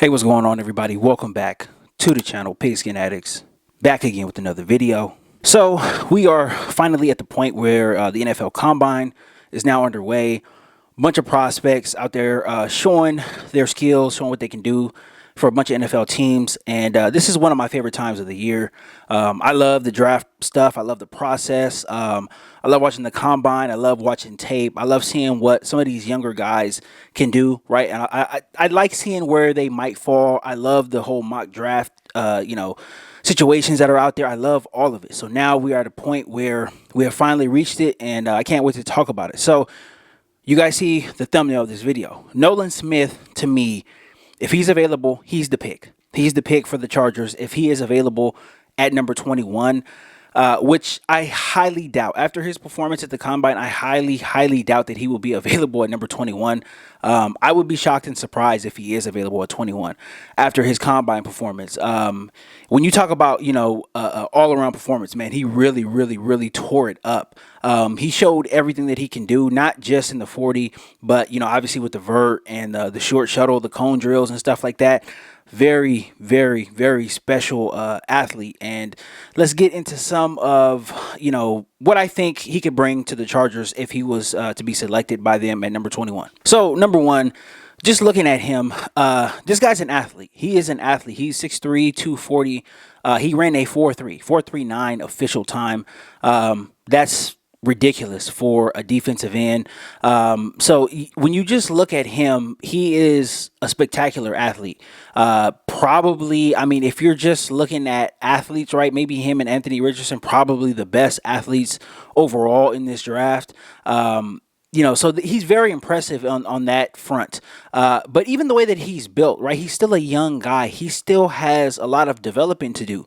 Hey, what's going on, everybody? Welcome back to the channel, Pigskin Addicts. Back again with another video. So we are finally at the point where the NFL Combine is now underway. Bunch of prospects out there showing their skills, showing what they can do for a bunch of NFL teams. And this is one of my favorite times of the year. I love the draft stuff. I love the process. I love watching the combine. I love watching tape. I love seeing what some of these younger guys can do, right? And I like seeing where they might fall. I love the whole mock draft, situations that are out there. I love all of it. So now we are at a point where we have finally reached it, and I can't wait to talk about it. So you guys see the thumbnail of this video. Nolan Smith, to me, if he's available, he's the pick. He's the pick for the Chargers if he is available at number 21, which I highly doubt. After his performance at the Combine, I highly doubt that he will be available at number 21. I would be shocked and surprised if he is available at 21 after his Combine performance. When you talk about, all-around performance, man, he really tore it up. He showed everything that he can do, not just in the 40, but, obviously with the vert and the short shuttle, the cone drills and stuff like that. Very special athlete. And let's get into some of, what I think he could bring to the Chargers if he was to be selected by them at number 21. So, number one, just looking at him, this guy's an athlete. He is an athlete. He's 6'3", 240. He ran a 4.39 official time. That's ridiculous for a defensive end. So when you just look at him, he is a spectacular athlete. Probably, I mean, if you're just looking at athletes, right, maybe him and Anthony Richardson, probably the best athletes overall in this draft. So he's very impressive on that front. But even the way that he's built, right, he's still a young guy. He still has a lot of developing to do.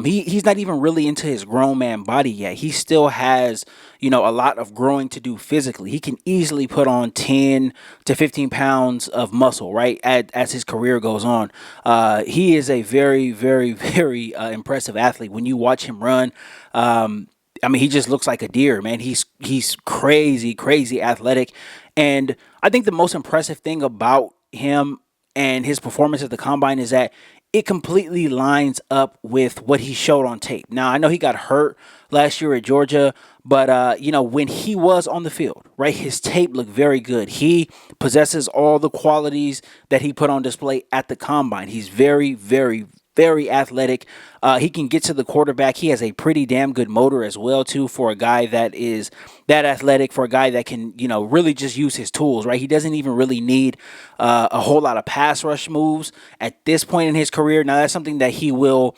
He's not even really into his grown man body yet. He still has, a lot of growing to do physically. He can easily put on 10 to 15 pounds of muscle, right, as his career goes on. He is a very impressive athlete. When you watch him run, he just looks like a deer, man. He's crazy athletic. And I think the most impressive thing about him and his performance at the Combine is that it completely lines up with what he showed on tape. Now, I know he got hurt last year at Georgia, but, when he was on the field, right, his tape looked very good. He possesses all the qualities that he put on display at the Combine. He's very athletic. He can get to the quarterback. He has a pretty damn good motor as well, too, for a guy that is that athletic, for a guy that can, really just use his tools, right? He doesn't even really need a whole lot of pass rush moves at this point in his career. Now, that's something that he will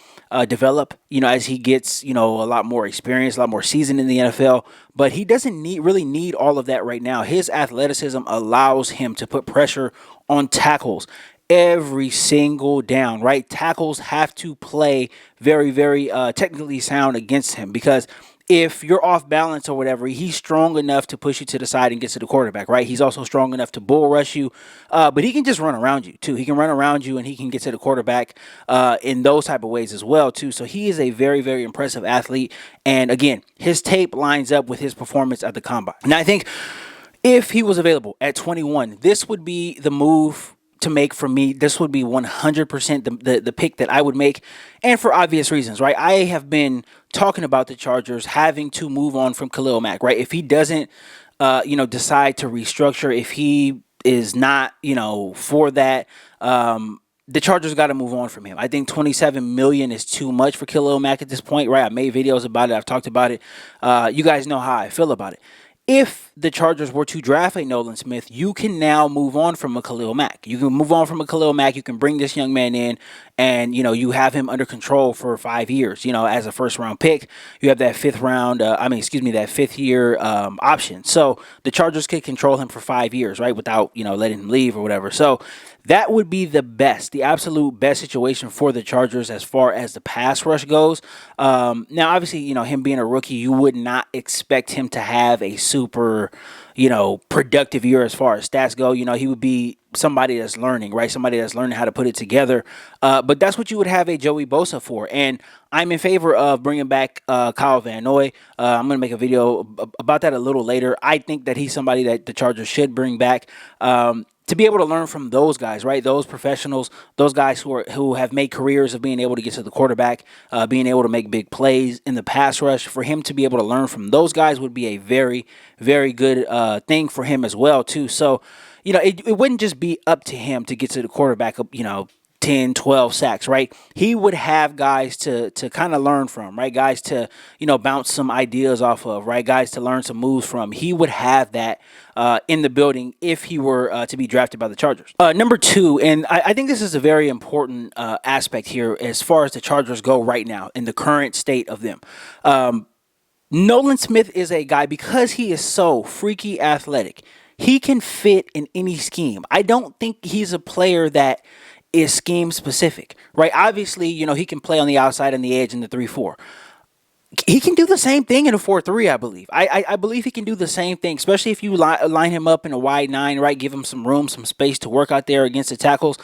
develop, as he gets, a lot more experience, a lot more seasoned in the NFL. But he doesn't really need all of that right now. His athleticism allows him to put pressure on tackles every single down, right? Tackles have to play very technically sound against him, because if you're off balance or whatever, he's strong enough to push you to the side and get to the quarterback, right? He's also strong enough to bull rush you, but he can just run around you too. He can run around you and he can get to the quarterback in those type of ways as well too. So he is a very impressive athlete. And again, his tape lines up with his performance at the Combine. And I think if he was available at 21, this would be the move to make for me. This would be 100% the pick that I would make, and for obvious reasons, right? I have been talking about the Chargers having to move on from Khalil Mack, right? If he doesn't, decide to restructure, if he is not, for that, the Chargers got to move on from him. I think $27 million is too much for Khalil Mack at this point, right? I made videos about it. I've talked about it. You guys know how I feel about it. If the Chargers were to draft a Nolan Smith, you can now move on from a Khalil Mack. You can move on from a Khalil Mack. You can bring this young man in and, you have him under control for 5 years, as a first-round pick. You have that that fifth-year option. So the Chargers could control him for 5 years, right, without, letting him leave or whatever. So that would be the absolute best situation for the Chargers as far as the pass rush goes. Now, obviously, him being a rookie, you would not expect him to have a super, productive year as far as stats go. He would be somebody that's learning, right? Somebody that's learning how to put it together. But that's what you would have a Joey Bosa for. And I'm in favor of bringing back Kyle Van Noy. I'm going to make a video about that a little later. I think that he's somebody that the Chargers should bring back. to be able to learn from those guys, right? Those professionals, those guys who have made careers of being able to get to the quarterback, being able to make big plays in the pass rush. For him to be able to learn from those guys would be a very, very good thing for him as well, too. So, it wouldn't just be up to him to get to the quarterback, 10, 12 sacks, right? He would have guys to kind of learn from, right? Guys to, bounce some ideas off of, right? Guys to learn some moves from. He would have that in the building if he were to be drafted by the Chargers. Number two, and I think this is a very important aspect here as far as the Chargers go right now in the current state of them. Nolan Smith is a guy, because he is so freaky athletic, he can fit in any scheme. I don't think he's a player that is scheme specific, right? Obviously, he can play on the outside and the edge in the 3-4. He can do the same thing in a 4-3, I believe. I believe he can do the same thing, especially if you line him up in a wide 9, right? Give him some room, some space to work out there against the tackles.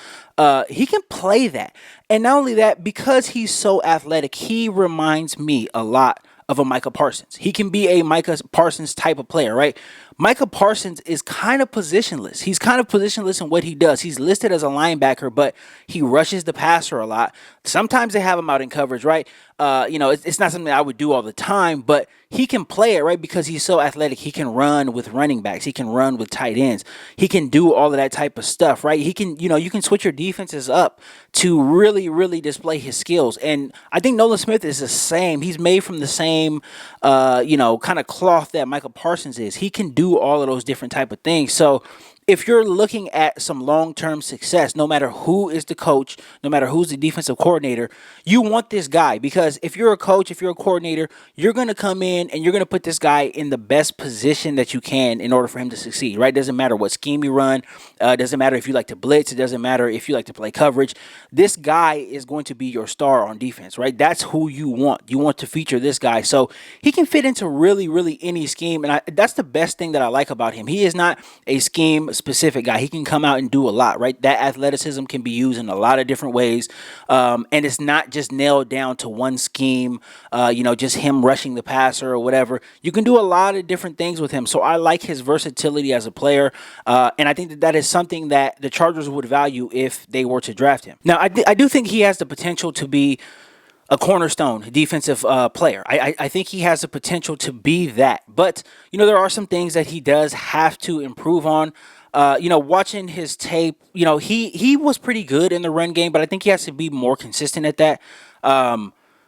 He can play that. And not only that, because he's so athletic, he reminds me a lot of a Micah Parsons. He can be a Micah Parsons type of player, right? Micah Parsons is kind of positionless. He's kind of positionless in what he does. He's listed as a linebacker, but he rushes the passer a lot. Sometimes they have him out in coverage, right? It's not something I would do all the time, but he can play it, right? Because he's so athletic. He can run with running backs. He can run with tight ends. He can do all of that type of stuff, right? He can, you can switch your defenses up to really, really display his skills. And I think Nolan Smith is the same. He's made from the same, kind of cloth that Micah Parsons is. He can do all of those different type of things. So if you're looking at some long-term success, no matter who is the coach, no matter who's the defensive coordinator, you want this guy, because if you're a coach, if you're a coordinator, you're going to come in and you're going to put this guy in the best position that you can in order for him to succeed, right? Doesn't matter what scheme you run. Doesn't matter if you like to blitz. It doesn't matter if you like to play coverage. This guy is going to be your star on defense, right? That's who you want. You want to feature this guy. So he can fit into really, really any scheme. And that's the best thing that I like about him. He is not a scheme specific guy. He can come out and do a lot, right? That athleticism can be used in a lot of different ways. And it's not just nailed down to one scheme, just him rushing the passer or whatever. You can do a lot of different things with him. So I like his versatility as a player. And I think that is something that the Chargers would value if they were to draft him. Now, I do think he has the potential to be a cornerstone defensive player. I think he has the potential to be that. But, there are some things that he does have to improve on. Watching his tape, he was pretty good in the run game, but I think he has to be more consistent at that.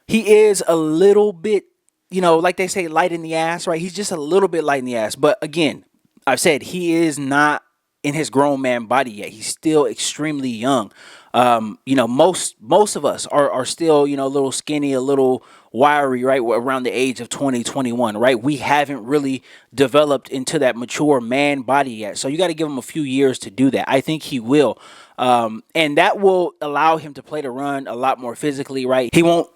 He is a little bit, like they say, light in the ass, right? He's just a little bit light in the ass. But again, I've said he is not in his grown man body yet. He's still extremely young. Most of us are still, a little skinny, a little wiry, right, around the age of 20, 21, right? We haven't really developed into that mature man body yet. So you got to give him a few years to do that. I think he will. And that will allow him to play the run a lot more physically, right? He won't,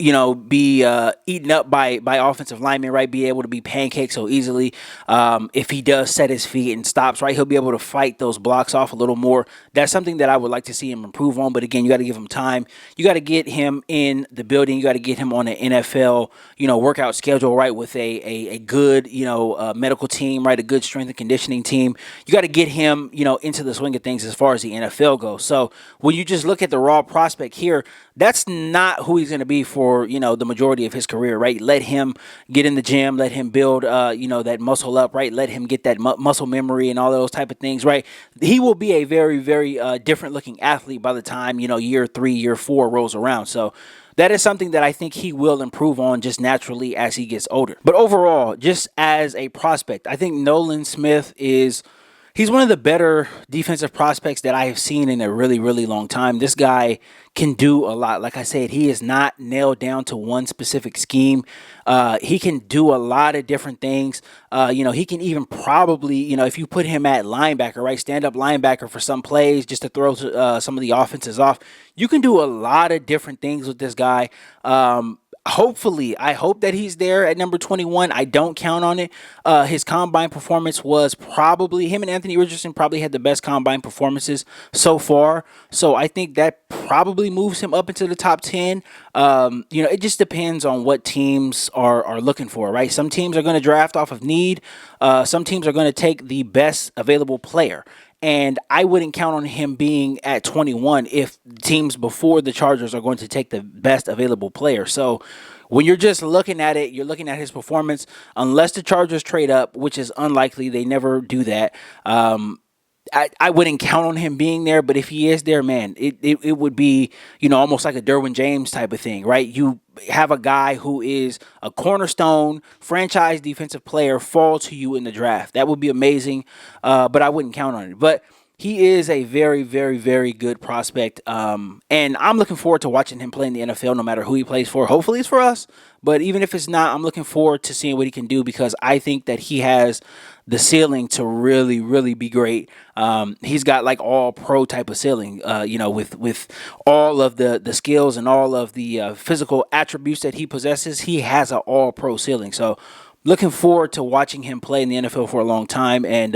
be eaten up by offensive linemen, right? Be able to be pancaked so easily. If he does set his feet and stops, right, he'll be able to fight those blocks off a little more. That's something that I would like to see him improve on. But again, you got to give him time. You got to get him in the building. You got to get him on an NFL, workout schedule, right, with a good, medical team, right, a good strength and conditioning team. You got to get him, into the swing of things as far as the NFL goes. So when you just look at the raw prospect here, that's not who he's going to be for, the majority of his career, right? Let him get in the gym, let him build, that muscle up, right? Let him get that muscle memory and all those type of things, right? He will be a very, very different looking athlete by the time, year 3, year 4 rolls around. So that is something that I think he will improve on just naturally as he gets older. But overall, just as a prospect, I think Nolan Smith he's one of the better defensive prospects that I have seen in a really, really long time. This guy can do a lot. Like I said, he is not nailed down to one specific scheme. He can do a lot of different things. He can even probably, if you put him at linebacker, right, stand-up linebacker for some plays just to throw some of the offenses off, you can do a lot of different things with this guy. Hopefully, I hope that he's there at number 21. I don't count on it. His combine performance was probably, him and Anthony Richardson probably had the best combine performances so far. So I think that probably moves him up into the top 10. It just depends on what teams are looking for, right? Some teams are going to draft off of need. Some teams are going to take the best available player. And I wouldn't count on him being at 21 if teams before the Chargers are going to take the best available player. So when you're just looking at it, you're looking at his performance. Unless the Chargers trade up, which is unlikely, they never do that. I wouldn't count on him being there, but if he is there, man, it would be, almost like a Derwin James type of thing, right? You have a guy who is a cornerstone franchise defensive player fall to you in the draft. That would be amazing, but I wouldn't count on it. But he is a very, very, very good prospect, and I'm looking forward to watching him play in the NFL no matter who he plays for. Hopefully it's for us, but even if it's not, I'm looking forward to seeing what he can do because I think that he has the ceiling to really, really be great. He's got like all pro type of ceiling, with all of the skills and all of the physical attributes that he possesses. He has an all pro ceiling. So looking forward to watching him play in the NFL for a long time. And,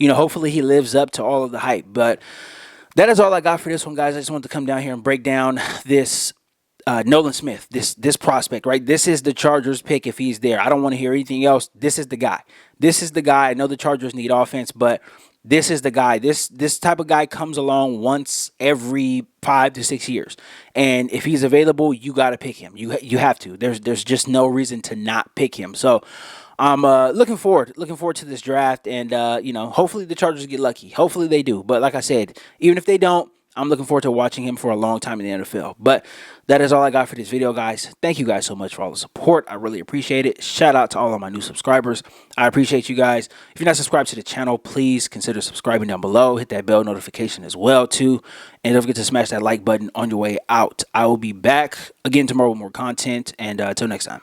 hopefully he lives up to all of the hype. But that is all I got for this one, guys. I just wanted to come down here and break down this Nolan Smith, this prospect, right? This is the Chargers pick if he's there. I don't want to hear anything else. This is the guy. This is the guy. I know the Chargers need offense, but this is the guy. This type of guy comes along once every 5 to 6 years, and if he's available, you got to pick him. You have to. There's just no reason to not pick him. So I'm looking forward to this draft, and hopefully the Chargers get lucky. Hopefully they do. But like I said, even if they don't, I'm looking forward to watching him for a long time in the NFL. But that is all I got for this video, guys. Thank you guys so much for all the support. I really appreciate it. Shout out to all of my new subscribers. I appreciate you guys. If you're not subscribed to the channel, please consider subscribing down below. Hit that bell notification as well, too. And don't forget to smash that like button on your way out. I will be back again tomorrow with more content. And until next time.